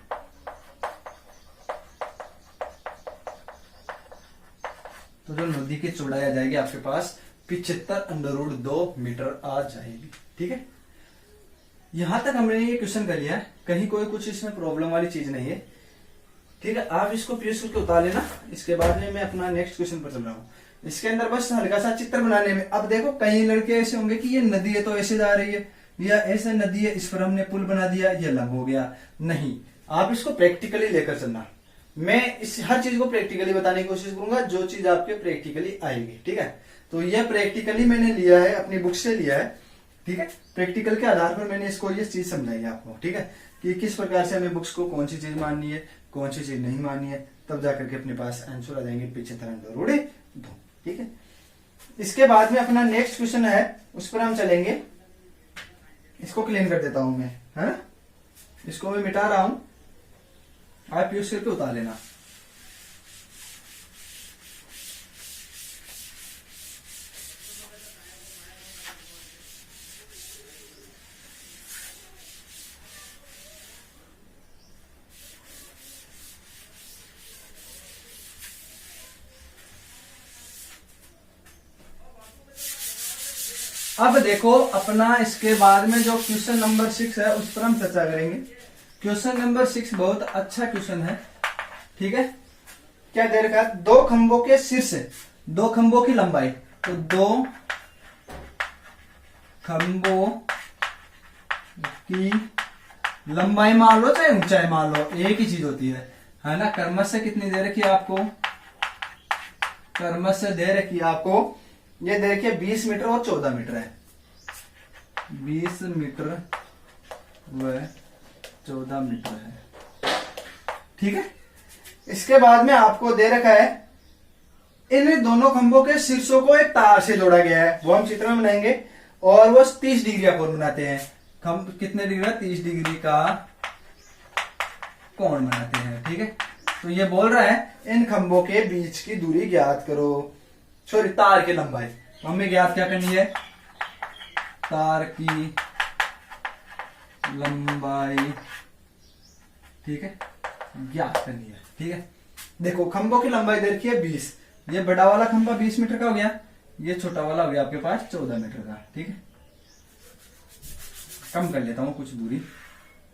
S1: तो जो नदी की चौड़ाई आ जाएगी आपके पास 75 अंडर रूट 2 मीटर आ जाएगी। ठीक है, यहां तक हमने ये क्वेश्चन कर लिया है, कहीं कोई कुछ इसमें प्रॉब्लम वाली चीज नहीं है। ठीक है, आप इसको पीएस करके उतार लेना। इसके बाद में मैं अपना नेक्स्ट क्वेश्चन पर चल रहा हूँ। इसके अंदर बस हल्का सा चित्र बनाने में, अब देखो कई लड़के ऐसे होंगे कि ये नदी है तो ऐसे जा रही है, या ऐसे नदी है इस पर हमने पुल बना दिया, ये लंब हो गया। नहीं, आप इसको प्रैक्टिकली लेकर चलना। मैं इस हर चीज को प्रैक्टिकली बताने की कोशिश करूंगा, जो चीज आपके प्रैक्टिकली आएगी। ठीक है, तो यह प्रैक्टिकली मैंने लिया है, अपनी बुक से लिया है। ठीक है, प्रैक्टिकल के आधार पर मैंने इसको ये चीज समझाई है आपको। ठीक है, कि किस प्रकार से हमें बुक्स को कौन सी चीज माननी है, कौन सी चीज नहीं माननी है, तब जाकर के अपने पास आंसर आ जाएंगे 75 अंडर रूट 2। ठीक है, इसके बाद में अपना नेक्स्ट क्वेश्चन है, उस पर हम चलेंगे। इसको क्लीन कर देता हूं मैं, है ना, इसको मैं मिटा रहा हूं, आप यूज करके उतार लेना। अब देखो अपना इसके बाद में जो क्वेश्चन नंबर 6 है उस पर हम चर्चा करेंगे। क्वेश्चन नंबर 6 बहुत अच्छा क्वेश्चन है। ठीक है, क्या दे रखा है, 2 खंभों के शीर्ष, 2 खंभों की लंबाई, तो 2 खंभों की लंबाई मान लो चाहे ऊंचाई मान लो, एक ही चीज होती है ना। क्रमश से कितनी दे रखी है आपको, क्रमश से दे रखी है आपको, ये दे रखी है 20 मीटर और 14 मीटर है, 20 मीटर व 14 मीटर है। ठीक है, इसके बाद में आपको दे रखा है इन दोनों खंभों के शीर्षों को एक तार से जोड़ा गया है, वो हम चित्र में बनाएंगे, और वो 30 डिग्री का कोण बनाते हैं। खंभ कितने डिग्री का, 30 डिग्री का कोण बनाते हैं। ठीक है, तो ये बोल रहा है इन खंभों के बीच की दूरी ज्ञात करो, सॉरी तार की लंबाई। हमें ज्ञात क्या करनी है, तार की लंबाई। ठीक है, ज्ञात करनी है। ठीक है, देखो खंभों की लंबाई दे रखी है 20, ये बड़ा वाला खंभा 20 मीटर का हो गया, ये छोटा वाला हो गया आपके पास 14 मीटर का। ठीक है, कम कर लेता हूं कुछ दूरी,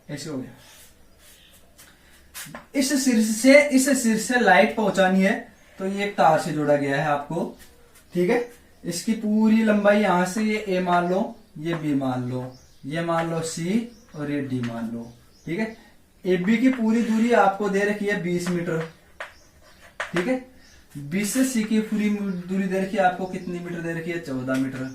S1: ऐसे हो गया। इस शीर्ष से लाइट पहुंचानी है, तो ये एक तार से जोड़ा गया है आपको। ठीक है, इसकी पूरी लंबाई यहां से ये ए मान लो, ये बी मान लो, ये मान लो सी, और ये डी मान लो। ठीक है, ए बी की पूरी दूरी आपको दे रखी है 20 मीटर। ठीक है, 20 से सी की पूरी दूरी दे रखी है आपको, कितनी मीटर दे रखी है, 14 मीटर।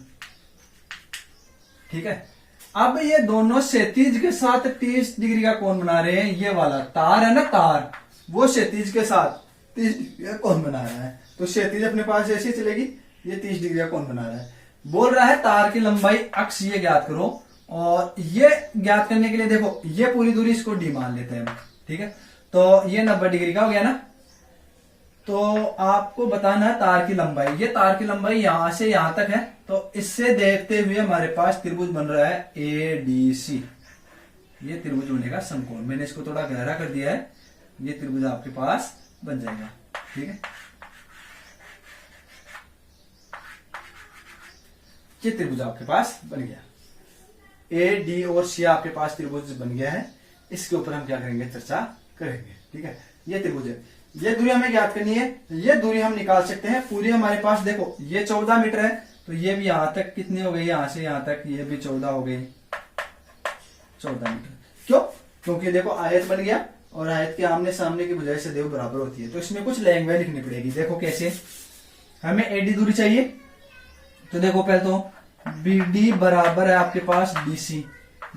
S1: ठीक है, अब ये दोनों क्षैतिज के साथ 30 डिग्री का कोण बना रहे हैं। ये वाला तार है ना, तार, वो क्षैतिज के साथ 30 डिग्री का कोण बना रहा है, तो क्षैतिज अपने पास ऐसी चलेगी, ये 30 डिग्री का कोण बना रहा है। बोल रहा है तार की लंबाई अक्ष ये ज्ञात करो, और ये ज्ञात करने के लिए देखो ये पूरी दूरी इसको डी मान लेते हैं। ठीक है, तो ये 90 डिग्री का हो गया ना, तो आपको बताना है तार की लंबाई। ये तार की लंबाई यहां से यहां तक है, तो इससे देखते हुए हमारे पास त्रिभुज बन रहा है ADC। ये त्रिभुज होने का समकोण, मैंने इसको थोड़ा गहरा कर दिया है, ये त्रिभुज आपके पास बन जाएगा। ठीक है, ये त्रिभुज आपके पास बन गया, AD और C आपके पास त्रिभुज बन गया है। इसके ऊपर हम क्या करेंगे, चर्चा करेंगे। ठीक है, ये त्रिभुज है, ये दूरी हमें ज्ञात करनी है। ये दूरी हम निकाल सकते हैं पूरी, हमारे पास देखो ये 14 मीटर है, तो ये भी यहां तक कितनी हो गई, यहां से यहां तक ये भी 14 हो गई, 14 मीटर। क्यों, क्योंकि देखो आयत बन गया, और आयत के आमने सामने की भुजाएं सदैव बराबर होती है, तो इसमें कुछ लैंग्वेज लिखनी पड़ेगी। देखो कैसे, हमें AD दूरी चाहिए, तो देखो पहले तो BD बराबर है आपके पास BC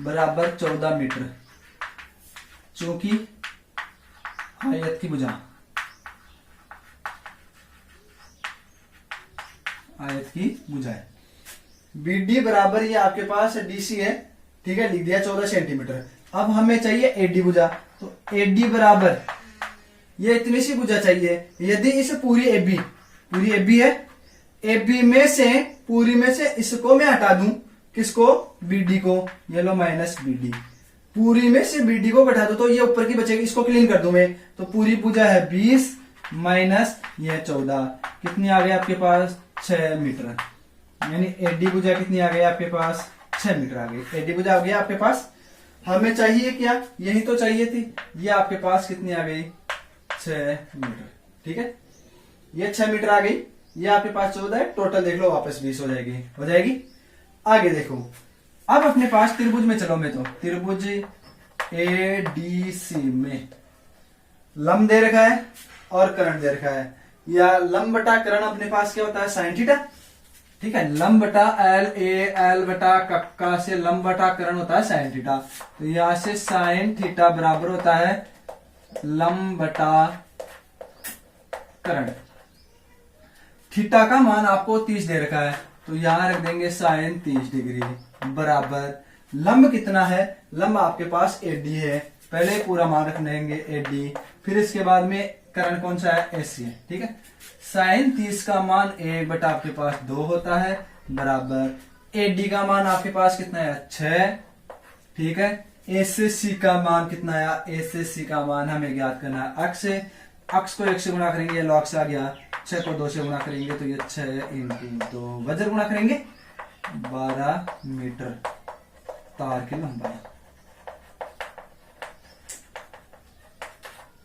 S1: बराबर 14 मीटर, चूंकि आयत की भुजा, आयत की भुजा है। BD बराबर ये आपके पास DC है। ठीक है, लिख दिया 14 सेंटीमीटर। अब हमें चाहिए AD भुजा, तो AD बराबर ये इतनी सी भुजा चाहिए। यदि इस पूरी एबी है, एबी में से पूरी में से इसको मैं हटा दूं, किसको, बीडी को, ये लो माइनस बीडी, पूरी में से बीडी को घटा दो तो ये ऊपर की बचेगी, इसको क्लीन कर दूं मैं, तो पूरी भुजा है 20 माइनस ये 14, कितनी आ गई आपके पास 6 मीटर, यानी एडी भुजा कितनी आ गई आपके पास 6 मीटर आ गई। एडी भुजा आ गई आपके पास। हमें चाहिए क्या, यही तो चाहिए थी, ये आपके पास कितनी आ गई 6 मीटर, ठीक है, ये 6 मीटर आ गई, ये आपके पास 14 है, टोटल देख लो वापस 20 हो जाएगी। आगे देखो, अब अपने पास त्रिभुज में चलो, मैं तो त्रिभुज एडीसी में लंब दे रखा है और करण दे रखा है, या लंब बटा करण अपने पास क्या होता है साइन थीटा, ठीक है, लंब बटा एल बटा कक्का से लंब बटा करण होता है साइन थीटा, तो यहां से साइन थीटा बराबर होता है लंब बटा करण। थीटा का मान आपको 30 दे रखा है, तो यहां रख देंगे साइन 30 डिग्री बराबर लंब कितना है, लंब आपके पास एडी है, पहले पूरा मान रख देंगे एडी, फिर इसके बाद में करण कौन सा है एसी है, ठीक है, साइन 30 का मान 1 बटा आपके पास 2 होता है बराबर एडी का मान आपके पास कितना है 6, ठीक है, एससी का मान कितना है, एससी का मान हमें ज्ञात करना है अक्ष को 1 से गुणा करेंगे, लॉग से आ गया, 6 को 2 से गुणा करेंगे तो ये 6 इंटू 2, वज्र गुणा करेंगे 12 मीटर तार की लंबाई,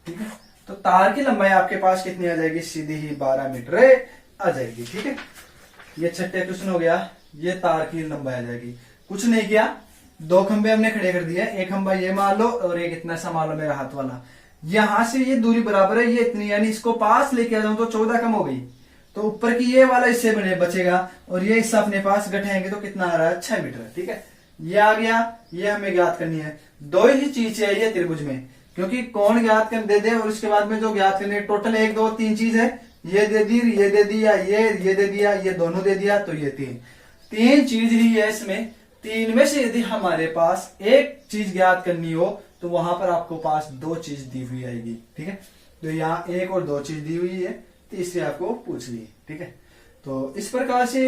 S1: ठीक है, तो तार की लंबाई आपके पास कितनी आ जाएगी, सीधी ही 12 मीटर आ जाएगी, ठीक है। ये छठे क्वेश्चन हो गया, ये तार की लंबाई आ जाएगी। कुछ नहीं किया, 2 खंबे हमने खड़े कर दिए, एक खंबा ये मान लो और एक इतना सा मान लो मेरा हाथ वाला, यहां से ये दूरी बराबर है, ये इतनी, यानी इसको पास लेके आ जाऊं तो 14 कम हो गई, तो ऊपर की ये वाला इससे बचेगा और ये हिस्सा अपने पास घटाएंगे तो कितना आ रहा है 6 मीटर, ठीक है, ये आ गया, ये हमें ज्ञात करनी है। 2 ही चीज चाहिए त्रिभुज में, क्योंकि कौन ज्ञात कर दे दे और उसके बाद में जो ज्ञात करने टोटल 1 2 3 चीज है, ये दे दी, ये दे दिया, ये दे दिया, ये दोनों दे दिया, तो ये 3 चीज ही है इसमें। 3 में से यदि हमारे पास एक चीज ज्ञात करनी हो तो वहां पर आपको पास 2 चीज दी हुई आएगी, ठीक है, तो यहाँ 1 और 2 चीज दी हुई है, तीसरी आपको पूछ ली, ठीक है। तो इस प्रकार से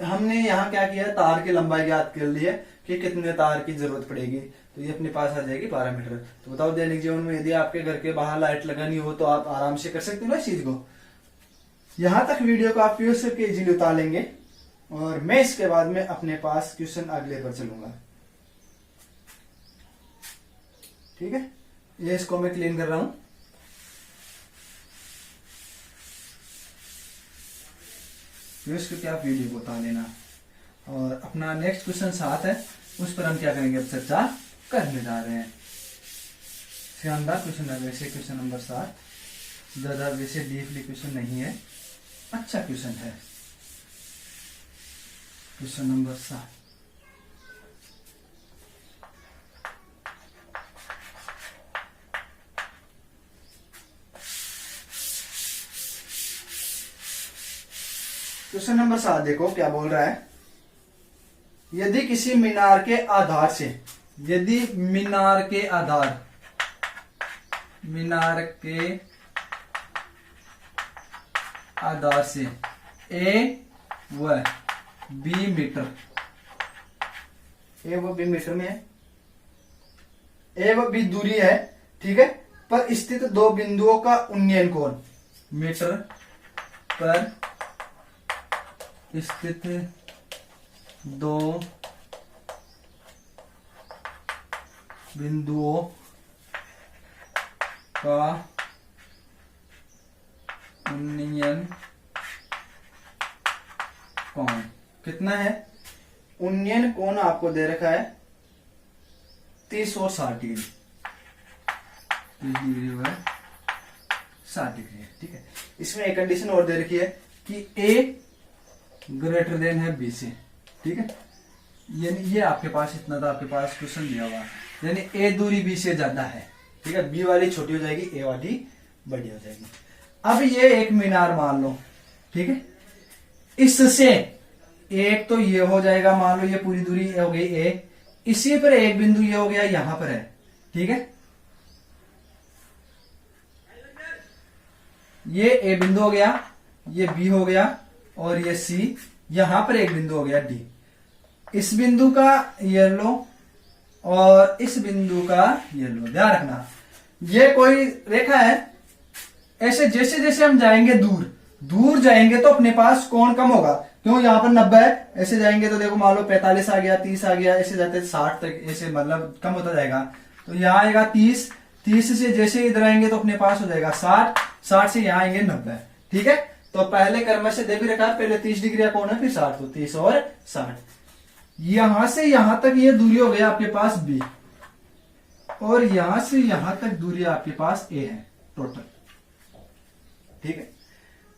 S1: हमने यहाँ क्या किया, तार की लंबाई ज्ञात कर ली है कि कितने तार की जरूरत पड़ेगी, तो ये अपने पास आ जाएगी 12 मीटर। तो बताओ दैनिक जीवन में यदि आपके घर के बाहर लाइट लगानी हो तो आप आराम से कर सकते हो ना इस चीज को। यहां तक वीडियो को आप यूज करके इजीली उतार लेंगे और मैं इसके बाद में अपने पास क्वेश्चन अगले पर चलूंगा, ठीक है। ये इसको मैं क्लीन कर रहा हूं। यूज करके आप वीडियो को उतार लेना और अपना नेक्स्ट क्वेश्चन 7 है, उस पर हम क्या करेंगे, अब चर्चा करने जा रहे हैं। शानदार क्वेश्चन है वैसे, क्वेश्चन नंबर 7 ज्यादा वैसे डीपली क्वेश्चन नहीं है, अच्छा क्वेश्चन है क्वेश्चन नंबर 7। क्वेश्चन नंबर 7 देखो क्या बोल रहा है, यदि किसी मीनार के आधार से, यदि मीनार के आधार से ए व बी मीटर, ए व बी मीटर में है, ए व बी दूरी है, ठीक है, पर स्थित 2 बिंदुओं का उन्नयन कोण, मीटर पर स्थित 2 बिंदुओं का उन्नयन कोण कितना है, उन्नयन कोण आपको दे रखा है 30 और 60 डिग्री, 30 डिग्री व 60 डिग्री है, ठीक है। इसमें एक कंडीशन और दे रखी है कि ए ग्रेटर देन है बी से, ठीक है, यानी ये आपके पास इतना था, आपके पास क्वेश्चन दिया हुआ, यानी ए दूरी बी से ज्यादा है, ठीक है, बी वाली छोटी हो जाएगी, ए वाली बड़ी हो जाएगी। अब ये एक मीनार मान लो, ठीक है, इससे एक तो ये हो जाएगा, मान लो ये पूरी दूरी हो गई ए, इसी पर एक बिंदु ये हो गया यहां पर है, ठीक है, ये ए बिंदु हो गया, ये बी हो गया और ये सी, यहां पर एक बिंदु हो गया डी। इस बिंदु का ये लो और इस बिंदु का ये लो। ध्यान रखना ये कोई रेखा है, ऐसे जैसे जैसे हम जाएंगे दूर दूर जाएंगे तो अपने पास कोण कम होगा। क्यों, यहाँ पर 90 है, ऐसे जाएंगे तो देखो मान लो 45 आ गया, 30 आ गया, ऐसे जाते 60 तक, ऐसे मतलब कम होता जाएगा। तो यहाँ आएगा 30, 30 से जैसे इधर आएंगे तो अपने पास हो जाएगा 60, 60 से यहाँ आएंगे 90। ठीक है, तो पहले क्रम से दे भी रखा, पहले 30 डिग्री का कोण है, फिर 60, तो 30 और 60। यहां से यहां तक ये दूरी हो गया आपके पास बी, और यहां से यहां तक दूरी आपके पास ए है टोटल। ठीक है,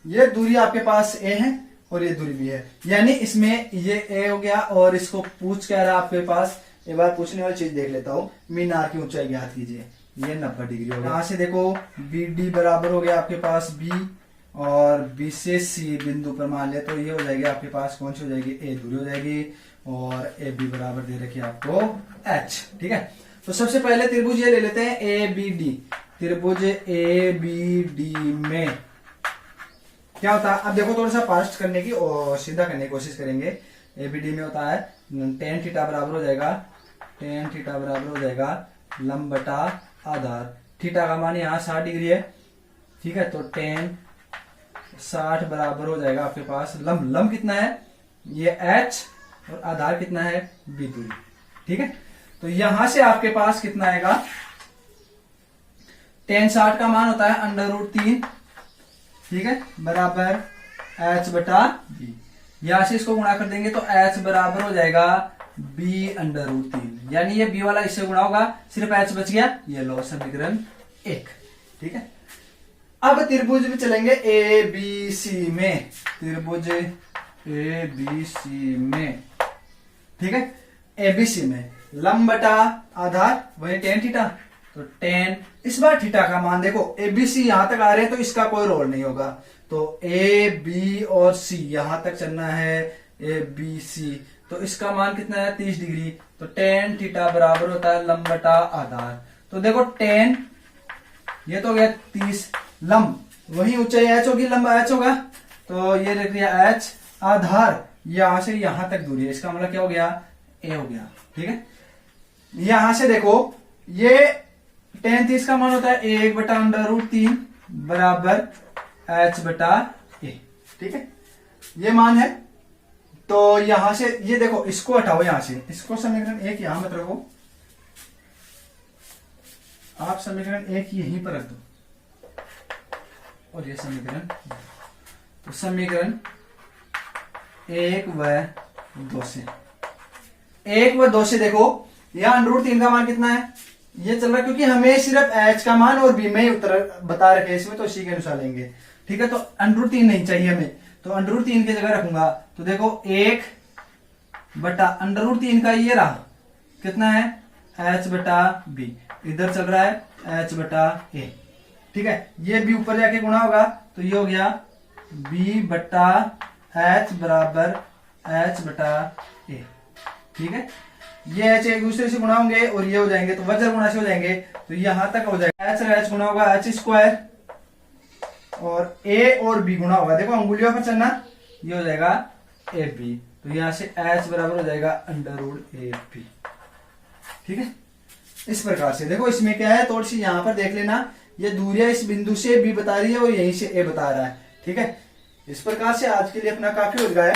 S1: ये दूरी आपके पास ए है और ये दूरी भी है, यानी इसमें ये ए हो गया। और इसको पूछ क्या रहा आपके पास, एक बार पूछने वाली चीज देख लेता हूं। मीनार की ऊंचाई ज्ञात कीजिए, ये 90 डिग्री हो गया। यहां से देखो बी डी बराबर हो गया आपके पास बी, और बी से सी बिंदु पर मान ले तो ये हो जाएगी आपके पास, कौन सी हो जाएगी, ए दूरी हो जाएगी, और ए बी बराबर दे रखी आपको एच। ठीक है, तो सबसे पहले त्रिभुज ये ले लेते हैं ए बी डी। त्रिभुज ए बी डी में क्या होता है, अब देखो थोड़ा सा फास्ट करने की और सीधा करने की कोशिश करेंगे। एबीडी में होता है tan थीटा बराबर हो जाएगा, tan थीटा बराबर हो जाएगा लंब बटा आधार। थीटा का मान यहाँ 60 डिग्री है। ठीक है, तो tan 60 बराबर हो जाएगा आपके पास लंब, लंब कितना है ये h, और आधार कितना है b दूरी। ठीक है, तो यहां से आपके पास कितना आएगा, tan 60 का मान होता है √3। ठीक है, बराबर h बटा b। यहां से इसको गुणा कर देंगे तो h बराबर हो जाएगा b√3, यानी ये b वाला इससे गुणा होगा, सिर्फ h बच गया। ये लो समीकरण 1। ठीक है, अब त्रिभुज में चलेंगे ए बी सी में। त्रिभुज ए बी सी में, ठीक है, ए बी सी में लंब बटा आधार वही tan थीटा, तो tan, इस बार थीटा का मान देखो ए बी सी यहां तक आ रहे हैं तो इसका कोई रोल नहीं होगा, तो ए बी और सी यहां तक चलना है ए बी सी, तो इसका मान कितना है 30 डिग्री, तो tan थीटा बराबर होता है लंब बटा आधार। तो देखो tan ये तो हो गया 30, लंब वही ऊंचाई h होगी, लंब h होगा, तो ये लिख दिया h, आधार यहां से यहां तक दूरी है, इसका मतलब क्या हो गया a हो गया। ठीक है, यहां से देखो ये tan 30 का मान होता है 1 बटा √3 बराबर h बटा a। ठीक है, ये मान है। तो यहां से ये देखो इसको हटाओ, यहां से इसको समीकरण 1 यहां मत रखो, आप समीकरण 1 यहीं पर रख दो, और ये समीकरण, तो समीकरण 1 व 2 से, 1 व 2 से देखो यहां √3 का मान कितना है, ये चल रहा, क्योंकि हमें सिर्फ h का मान और b में उत्तर बता रखे इसमें, तो इसी के अनुसार लेंगे। ठीक है, तो √3 नहीं चाहिए हमें, तो √3 की जगह रखूंगा, तो देखो 1 बटा √3 का ये रहा कितना है h बटा b, इधर चल रहा है h बटा a। ठीक है, ये b ऊपर जाके गुणा होगा, तो ये हो गया b बटा h बराबर h बटा a। ठीक है, ये h एक दूसरे से गुणा होंगे और ये हो जाएंगे, तो वज्र गुणा से हो जाएंगे, तो यहां तक हो जाएगा h गुणा होगा h स्क्वायर, और a और b गुणा होगा, देखो अंगुलियों पर चलना, ये हो जाएगा ab, तो यहां से h बराबर हो जाएगा √ab। ठीक है, इस प्रकार से देखो इसमें क्या है, थोड़ी सी यहां पर देख लेना, ये दूरियां इस बिंदु से b बता रही है और यहीं से a बता रहा है। ठीक है, इस प्रकार से आज के लिए अपना काफी हो गया है।